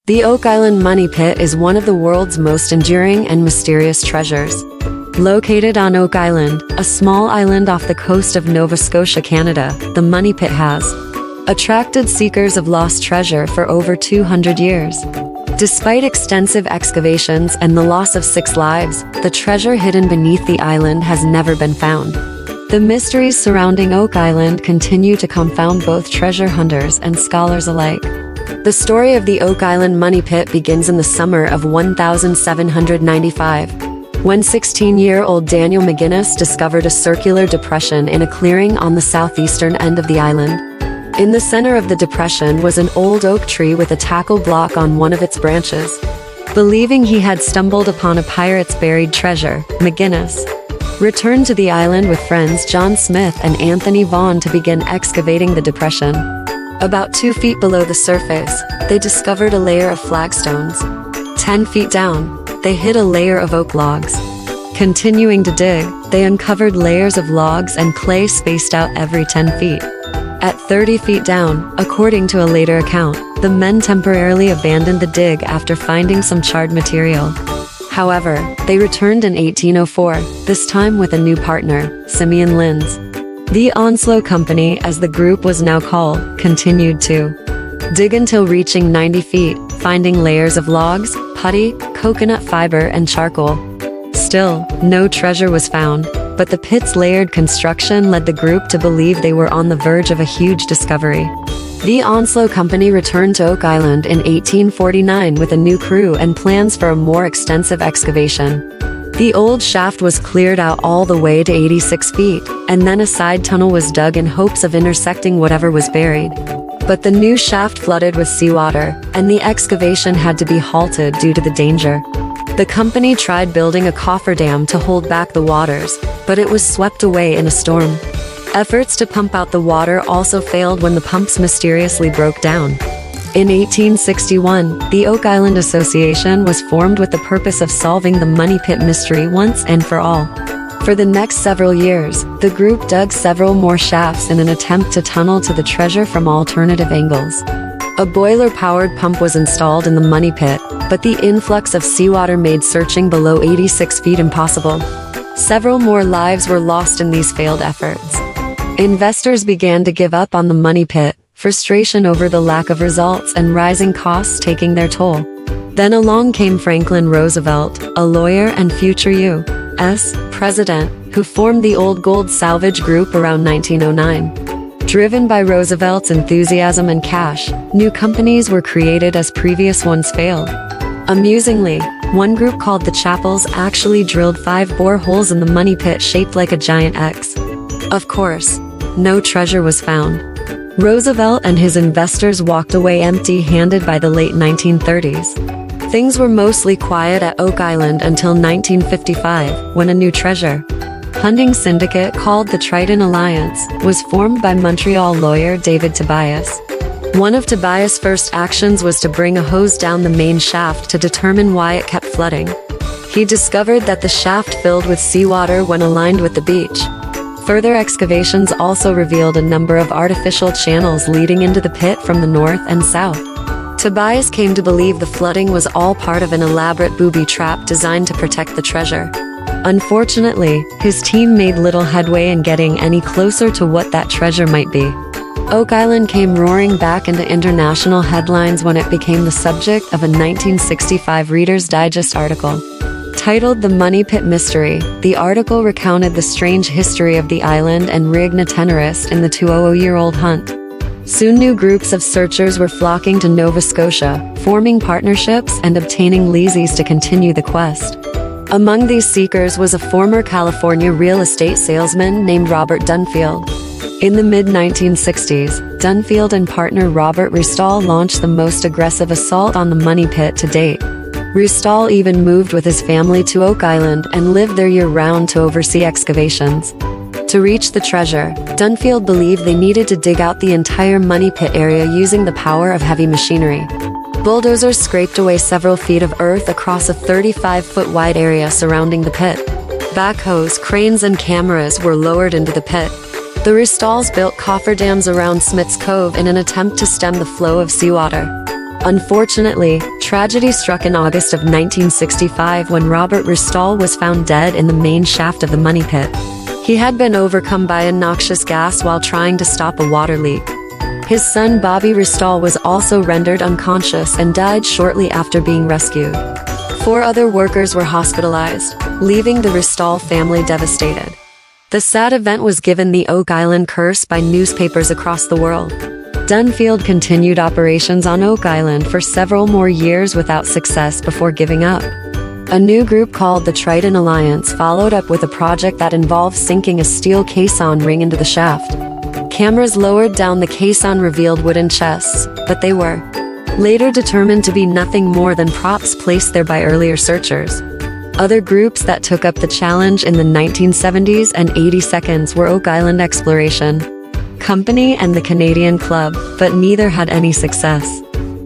The Oak Island Money Pit is one of the world's most enduring and mysterious treasures. Located on Oak Island, a small island off the coast of Nova Scotia, Canada, the Money Pit has attracted seekers of lost treasure for over 200 years. Despite extensive excavations and the loss of 6 lives, the treasure hidden beneath the island has never been found. The mysteries surrounding Oak Island continue to confound both treasure hunters and scholars alike. The story of the Oak Island Money Pit begins in the summer of 1795, when 16-year-old Daniel McGinnis discovered a circular depression in a clearing on the southeastern end of the island. In the center of the depression was an old oak tree with a tackle block on one of its branches. Believing he had stumbled upon a pirate's buried treasure, McGinnis returned to the island with friends John Smith and Anthony Vaughan to begin excavating the depression. About 2 feet below the surface, they discovered a layer of flagstones. 10 feet down, they hit a layer of oak logs. Continuing to dig, they uncovered layers of logs and clay spaced out every 10 feet. At 30 feet down, according to a later account, the men temporarily abandoned the dig after finding some charred material. However, they returned in 1804, this time with a new partner, Simeon Linds. The Onslow Company, as the group was now called, continued to dig until reaching 90 feet, finding layers of logs, putty, coconut fiber, and charcoal. Still, no treasure was found, but the pit's layered construction led the group to believe they were on the verge of a huge discovery. The Onslow Company returned to Oak Island in 1849 with a new crew and plans for a more extensive excavation. The old shaft was cleared out all the way to 86 feet, and then a side tunnel was dug in hopes of intersecting whatever was buried. But the new shaft flooded with seawater, and the excavation had to be halted due to the danger. The company tried building a cofferdam to hold back the waters, but it was swept away in a storm. Efforts to pump out the water also failed when the pumps mysteriously broke down. In 1861, the Oak Island Association was formed with the purpose of solving the Money Pit mystery once and for all. For the next several years, the group dug several more shafts in an attempt to tunnel to the treasure from alternative angles. A boiler-powered pump was installed in the Money Pit, but the influx of seawater made searching below 86 feet impossible. Several more lives were lost in these failed efforts. Investors began to give up on the Money Pit, frustration over the lack of results and rising costs taking their toll. Then along came Franklin Roosevelt, a lawyer and future U.S. president, who formed the Old Gold Salvage Group around 1909. Driven by Roosevelt's enthusiasm and cash, new companies were created as previous ones failed. Amusingly, one group called the Chapels actually drilled 5 boreholes in the Money Pit shaped like a giant X. Of course, no treasure was found. Roosevelt and his investors walked away empty-handed by the late 1930s. Things were mostly quiet at Oak Island until 1955, when a new treasure hunting syndicate called the Triton Alliance was formed by Montreal lawyer David Tobias. One of Tobias' first actions was to bring a hose down the main shaft to determine why it kept flooding. He discovered that the shaft filled with seawater when aligned with the beach. Further excavations also revealed a number of artificial channels leading into the pit from the north and south. Tobias came to believe the flooding was all part of an elaborate booby trap designed to protect the treasure. Unfortunately, his team made little headway in getting any closer to what that treasure might be. Oak Island came roaring back into international headlines when it became the subject of a 1965 Reader's Digest article. Titled The Money Pit Mystery, the article recounted the strange history of the island and rigged a tenorist in the 200-year-old hunt. Soon new groups of searchers were flocking to Nova Scotia, forming partnerships and obtaining leases to continue the quest. Among these seekers was a former California real estate salesman named Robert Dunfield. In the mid-1960s, Dunfield and partner Robert Ristall launched the most aggressive assault on the Money Pit to date. Ristall even moved with his family to Oak Island and lived there year-round to oversee excavations. To reach the treasure, Dunfield believed they needed to dig out the entire Money Pit area using the power of heavy machinery. Bulldozers scraped away several feet of earth across a 35-foot wide area surrounding the pit. Backhoes, cranes, and cameras were lowered into the pit. The Ristalls built cofferdams around Smith's Cove in an attempt to stem the flow of seawater. Unfortunately, Tragedy struck in August of 1965 when Robert Ristall was found dead in the main shaft of the money pit. He had been overcome by a noxious gas while trying to stop a water leak. His son Bobby Ristall was also rendered unconscious and died shortly after being rescued. 4 other workers were hospitalized, leaving the Ristall family devastated. The sad event was given the Oak Island curse by newspapers across the world. Dunfield continued operations on Oak Island for several more years without success before giving up. A new group called the Triton Alliance followed up with a project that involved sinking a steel caisson ring into the shaft. Cameras lowered down the caisson revealed wooden chests, but they were later determined to be nothing more than props placed there by earlier searchers. Other groups that took up the challenge in the 1970s and 82nd were Oak Island Exploration Company and the Canadian Club, but neither had any success.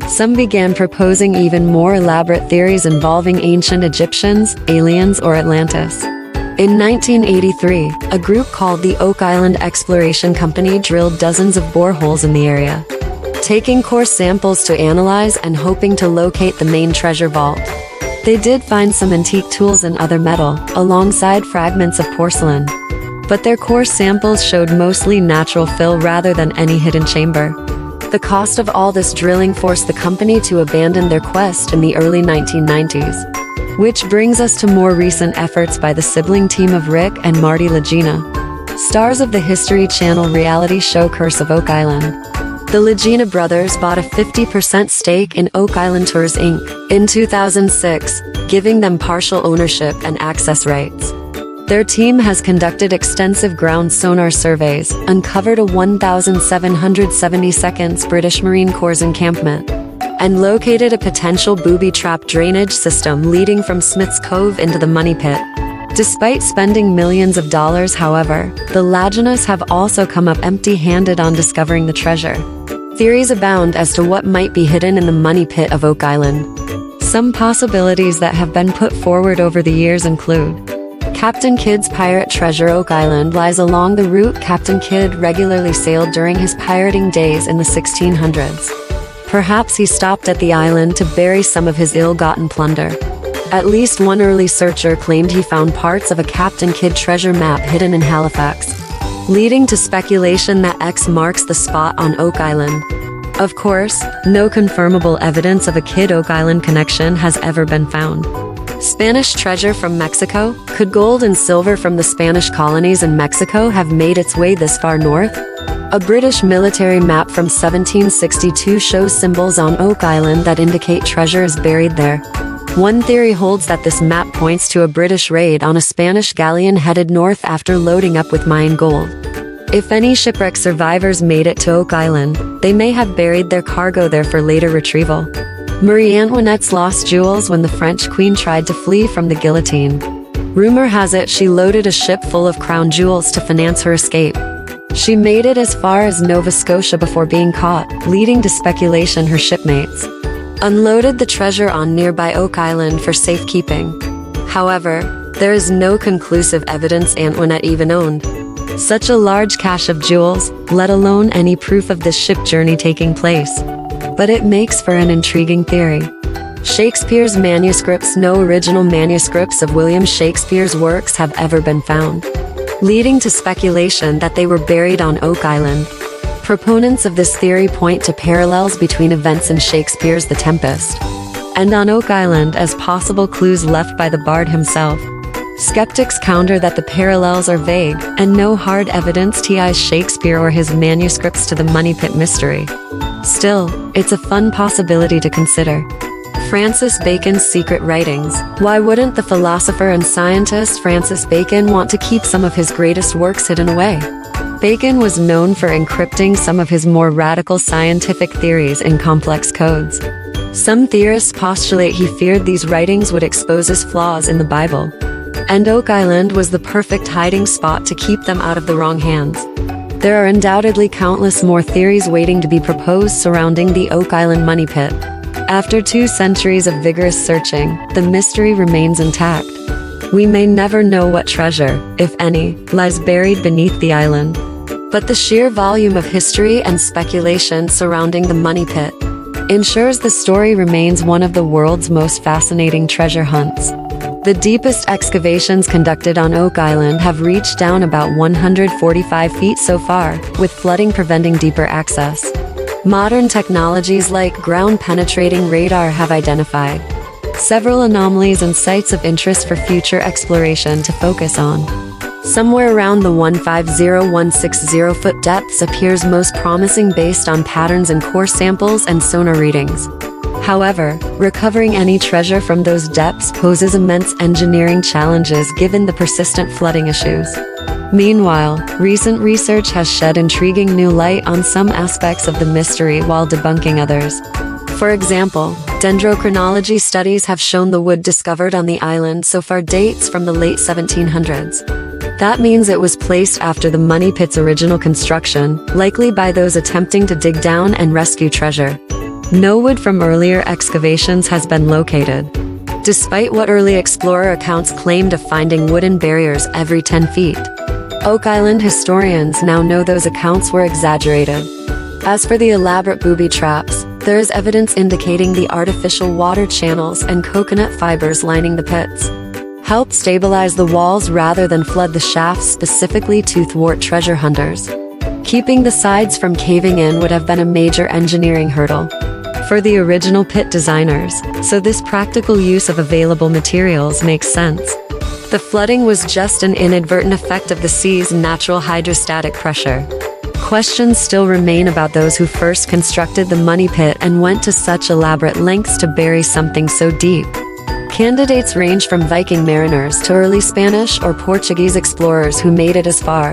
Some began proposing even more elaborate theories involving ancient Egyptians, aliens, or Atlantis. In 1983, a group called the Oak Island Exploration Company drilled dozens of boreholes in the area, taking core samples to analyze and hoping to locate the main treasure vault. They did find some antique tools and other metal, alongside fragments of porcelain. But their core samples showed mostly natural fill rather than any hidden chamber. The cost of all this drilling forced the company to abandon their quest in the early 1990s. Which brings us to more recent efforts by the sibling team of Rick and Marty Lagina, stars of the History Channel reality show Curse of Oak Island. The Lagina brothers bought a 50% stake in Oak Island Tours Inc. in 2006, giving them partial ownership and access rights. Their team has conducted extensive ground sonar surveys, uncovered a 1,772nd British Marine Corps encampment, and located a potential booby trap drainage system leading from Smith's Cove into the money pit. Despite spending millions of dollars, however, the Laginas have also come up empty-handed on discovering the treasure. Theories abound as to what might be hidden in the money pit of Oak Island. Some possibilities that have been put forward over the years include: Captain Kidd's pirate treasure. Oak Island lies along the route Captain Kidd regularly sailed during his pirating days in the 1600s. Perhaps he stopped at the island to bury some of his ill-gotten plunder. At least one early searcher claimed he found parts of a Captain Kidd treasure map hidden in Halifax, leading to speculation that X marks the spot on Oak Island. Of course, no confirmable evidence of a Kidd-Oak Island connection has ever been found. Spanish treasure from Mexico? Could gold and silver from the Spanish colonies in Mexico have made its way this far north? A British military map from 1762 shows symbols on Oak Island that indicate treasure is buried there. One theory holds that this map points to a British raid on a Spanish galleon headed north after loading up with mined gold. If any shipwreck survivors made it to Oak Island, they may have buried their cargo there for later retrieval. Marie Antoinette's lost jewels when the French queen tried to flee from the guillotine. Rumor has it she loaded a ship full of crown jewels to finance her escape. She made it as far as Nova Scotia before being caught, leading to speculation her shipmates unloaded the treasure on nearby Oak Island for safekeeping. However, there is no conclusive evidence Antoinette even owned such a large cache of jewels, let alone any proof of this ship journey taking place. But it makes for an intriguing theory. Shakespeare's manuscripts. No original manuscripts of William Shakespeare's works have ever been found, leading to speculation that they were buried on Oak Island. Proponents of this theory point to parallels between events in Shakespeare's The Tempest and on Oak Island as possible clues left by the bard himself. Skeptics counter that the parallels are vague, and no hard evidence ties Shakespeare or his manuscripts to the money pit mystery. Still, it's a fun possibility to consider. Francis Bacon's secret writings. Why wouldn't the philosopher and scientist Francis Bacon want to keep some of his greatest works hidden away? Bacon was known for encrypting some of his more radical scientific theories in complex codes. Some theorists postulate he feared these writings would expose his flaws in the Bible, and Oak Island was the perfect hiding spot to keep them out of the wrong hands. There are undoubtedly countless more theories waiting to be proposed surrounding the Oak Island money pit. After 2 centuries of vigorous searching, the mystery remains intact. We may never know what treasure, if any, lies buried beneath the island. But the sheer volume of history and speculation surrounding the money pit ensures the story remains one of the world's most fascinating treasure hunts. The deepest excavations conducted on Oak Island have reached down about 145 feet so far, with flooding preventing deeper access. Modern technologies like ground-penetrating radar have identified several anomalies and sites of interest for future exploration to focus on. Somewhere around the 150-160 foot depths appears most promising based on patterns in core samples and sonar readings. However, recovering any treasure from those depths poses immense engineering challenges given the persistent flooding issues. Meanwhile, recent research has shed intriguing new light on some aspects of the mystery while debunking others. For example, dendrochronology studies have shown the wood discovered on the island so far dates from the late 1700s. That means it was placed after the money pit's original construction, likely by those attempting to dig down and rescue treasure. No wood from earlier excavations has been located, despite what early explorer accounts claimed of finding wooden barriers every 10 feet. Oak Island historians now know those accounts were exaggerated. As for the elaborate booby traps, there is evidence indicating the artificial water channels and coconut fibers lining the pits helped stabilize the walls rather than flood the shafts specifically to thwart treasure hunters. Keeping the sides from caving in would have been a major engineering hurdle for the original pit designers, so this practical use of available materials makes sense. The flooding was just an inadvertent effect of the sea's natural hydrostatic pressure. Questions still remain about those who first constructed the money pit and went to such elaborate lengths to bury something so deep. Candidates range from Viking mariners to early Spanish or Portuguese explorers who made it as far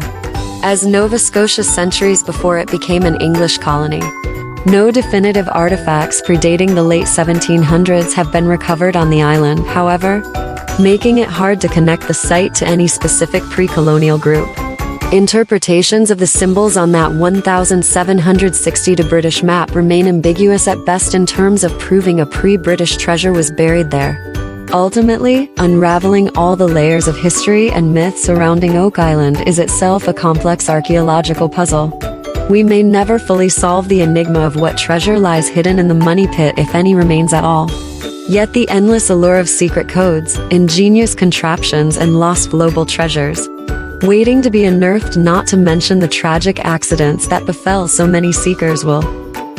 as Nova Scotia centuries before it became an English colony. No definitive artifacts predating the late 1700s have been recovered on the island, however, making it hard to connect the site to any specific pre-colonial group. Interpretations of the symbols on that 1760 British map remain ambiguous at best in terms of proving a pre-British treasure was buried there. Ultimately, unraveling all the layers of history and myth surrounding Oak Island is itself a complex archaeological puzzle. We may never fully solve the enigma of what treasure lies hidden in the money pit, if any remains at all. Yet the endless allure of secret codes, ingenious contraptions, and lost global treasures waiting to be unearthed, not to mention the tragic accidents that befell so many seekers, will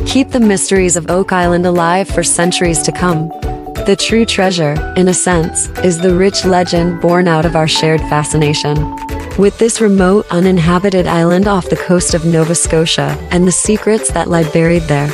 keep the mysteries of Oak Island alive for centuries to come. The true treasure, in a sense, is the rich legend born out of our shared fascination with this remote, uninhabited island off the coast of Nova Scotia and the secrets that lie buried there.